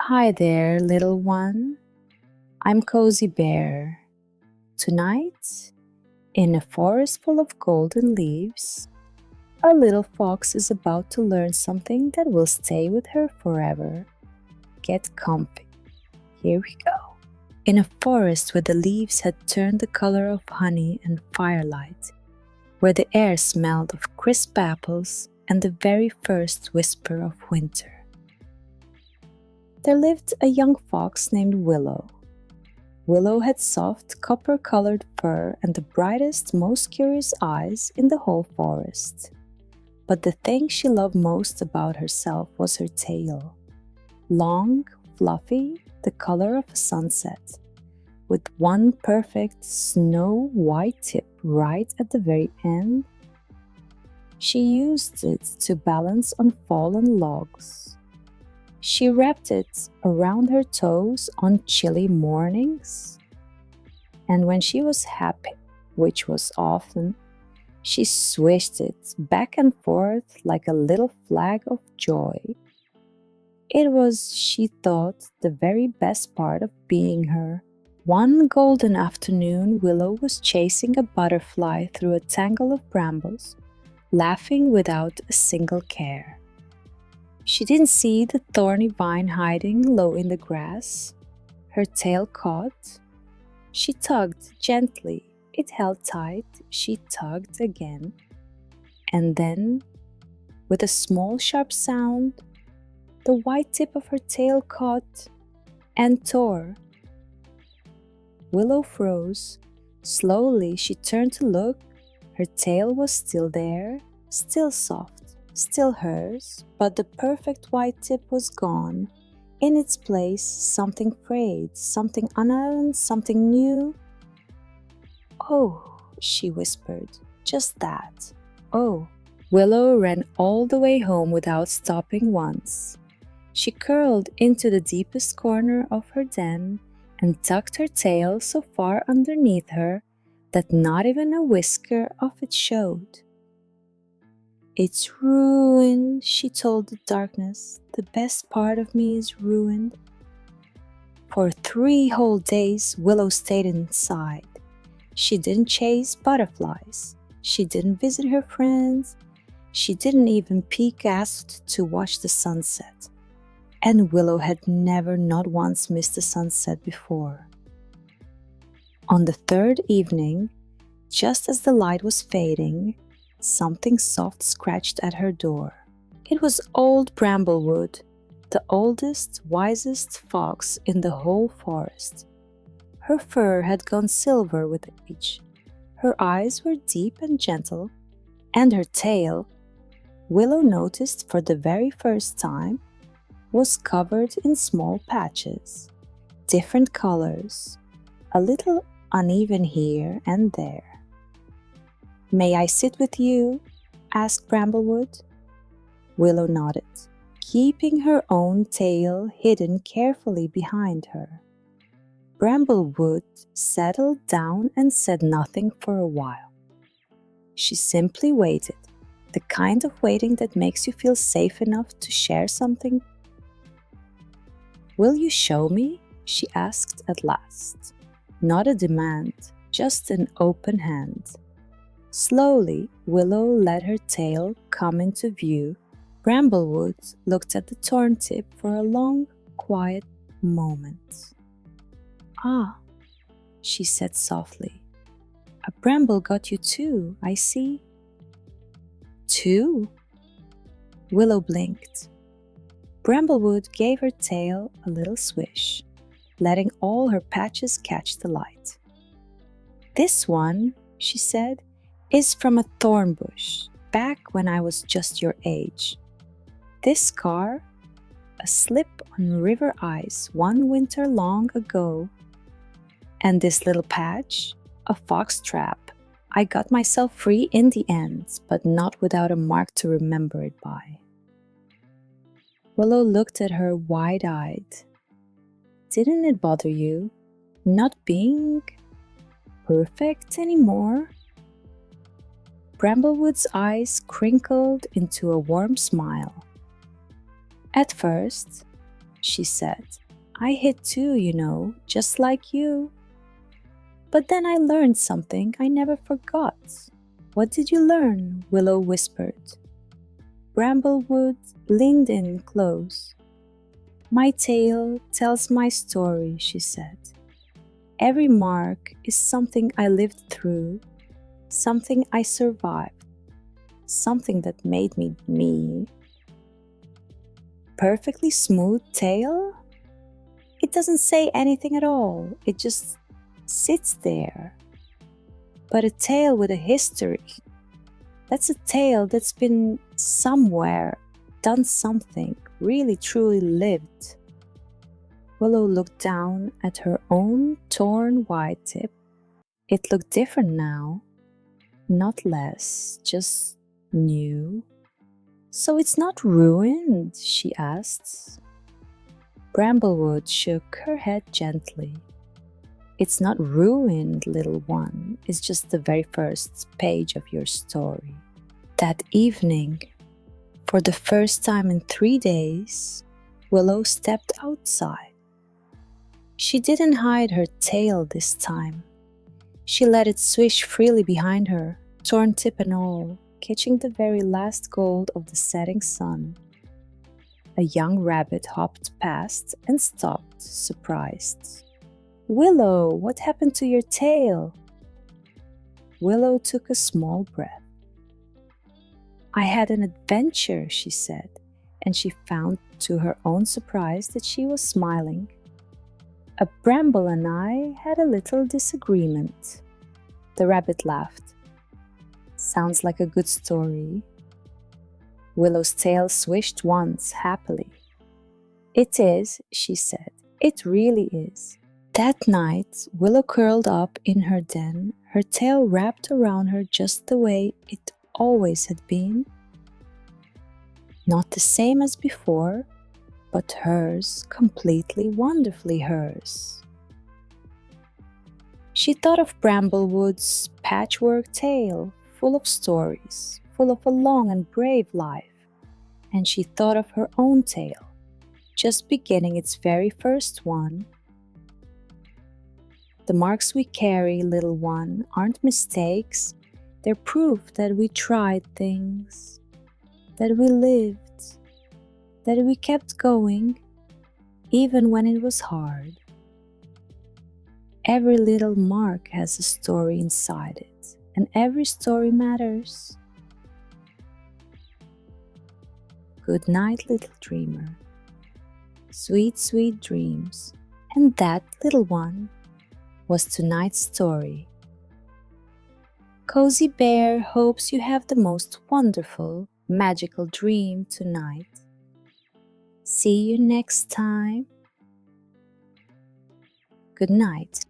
Hi there, little one. I'm Cozy Bear. Tonight, in a forest full of golden leaves, a little fox is about to learn something that will stay with her forever. Get comfy. Here we go. In a forest where the leaves had turned the color of honey and firelight, where the air smelled of crisp apples and the very first whisper of winter, there lived a young fox named Willow. Willow had soft, copper-colored fur and the brightest, most curious eyes in the whole forest. But the thing she loved most about herself was her tail. Long, fluffy, the color of a sunset, with one perfect snow-white tip right at the very end. She used it to balance on fallen logs. She wrapped it around her toes on chilly mornings. And when she was happy, which was often, she swished it back and forth like a little flag of joy. It was, she thought, the very best part of being her. One golden afternoon, Willow was chasing a butterfly through a tangle of brambles, laughing without a single care. She didn't see the thorny vine hiding low in the grass. Her tail caught. She tugged gently. It held tight. She tugged again. And then, with a small sharp sound, the white tip of her tail caught and tore. Willow froze. Slowly she turned to look. Her tail was still there, still soft. Still hers, but the perfect white tip was gone. In its place, something frayed, something uneven, something new. "Oh," she whispered, "just that. Oh." Willow ran all the way home without stopping once. She curled into the deepest corner of her den and tucked her tail so far underneath her that not even a whisker of it showed. "It's ruined," she told the darkness. "The best part of me is ruined." For 3 whole days, Willow stayed inside. She didn't chase butterflies. She didn't visit her friends. She didn't even peek out to watch the sunset. And Willow had never, not once, missed a sunset before. On the 3rd evening, just as the light was fading, something soft scratched at her door. It was old Bramblewood, the oldest, wisest fox in the whole forest. Her fur had gone silver with age. Her eyes were deep and gentle, and her tail, Willow noticed for the very first time, was covered in small patches, different colors, a little uneven here and there. "May I sit with you?" asked Bramblewood. Willow nodded, keeping her own tail hidden carefully behind her. Bramblewood settled down and said nothing for a while. She simply waited, the kind of waiting that makes you feel safe enough to share something. "Will you show me?" she asked at last. Not a demand, just an open hand. Slowly, Willow let her tail come into view. Bramblewood looked at the torn tip for a long, quiet moment. "Ah," she said softly. "A bramble got you too, I see." "Two?" Willow blinked. Bramblewood gave her tail a little swish, letting all her patches catch the light. "This one," she said, "is from a thorn bush, back when I was just your age. This scar, a slip on river ice one winter long ago. And this little patch, a fox trap. I got myself free in the end, but not without a mark to remember it by." Willow looked at her wide-eyed. "Didn't it bother you, not being perfect anymore?" Bramblewood's eyes crinkled into a warm smile. At first, she said. I hid too, just like you. But then I learned something I never forgot. What did you learn? Willow whispered. Bramblewood leaned in close. My tale tells my story, she said. Every mark is something I lived through, something I survived, something that made me me. Perfectly smooth tale? It doesn't say anything at all, it just sits there. But a tale with a history, that's a tale that's been somewhere, done something, really truly lived. Willow looked down at her own torn white tip. It looked different now, not less, just new. So it's not ruined, she asked. Bramblewood shook her head gently. It's not ruined, little one. It's just the very first page of your story. That evening, for the first time in 3 days, Willow stepped outside. She didn't hide her tail this time. She let it swish freely behind her, torn tip and all, catching the very last gold of the setting sun. A young rabbit hopped past and stopped, surprised. Willow, what happened to your tail? Willow took a small breath. I had an adventure, she said, and she found to her own surprise that she was smiling. A bramble and I had a little disagreement. The rabbit laughed. Sounds like a good story. Willow's tail swished once happily. It is, she said. It really is. That night, Willow curled up in her den, her tail wrapped around her just the way it always had been. Not the same as before, but hers, completely, wonderfully hers. She thought of Bramblewood's patchwork tale, full of stories, full of a long and brave life, and she thought of her own tale, just beginning its very first one. The marks we carry, little one, aren't mistakes, they're proof that we tried things, that we lived, that we kept going, even when it was hard. Every little mark has a story inside it, and every story matters. Good night, little dreamer. Sweet, sweet dreams. And that, little one, was tonight's story. Cozy Bear hopes you have the most wonderful, magical dream tonight. See you next time. Good night.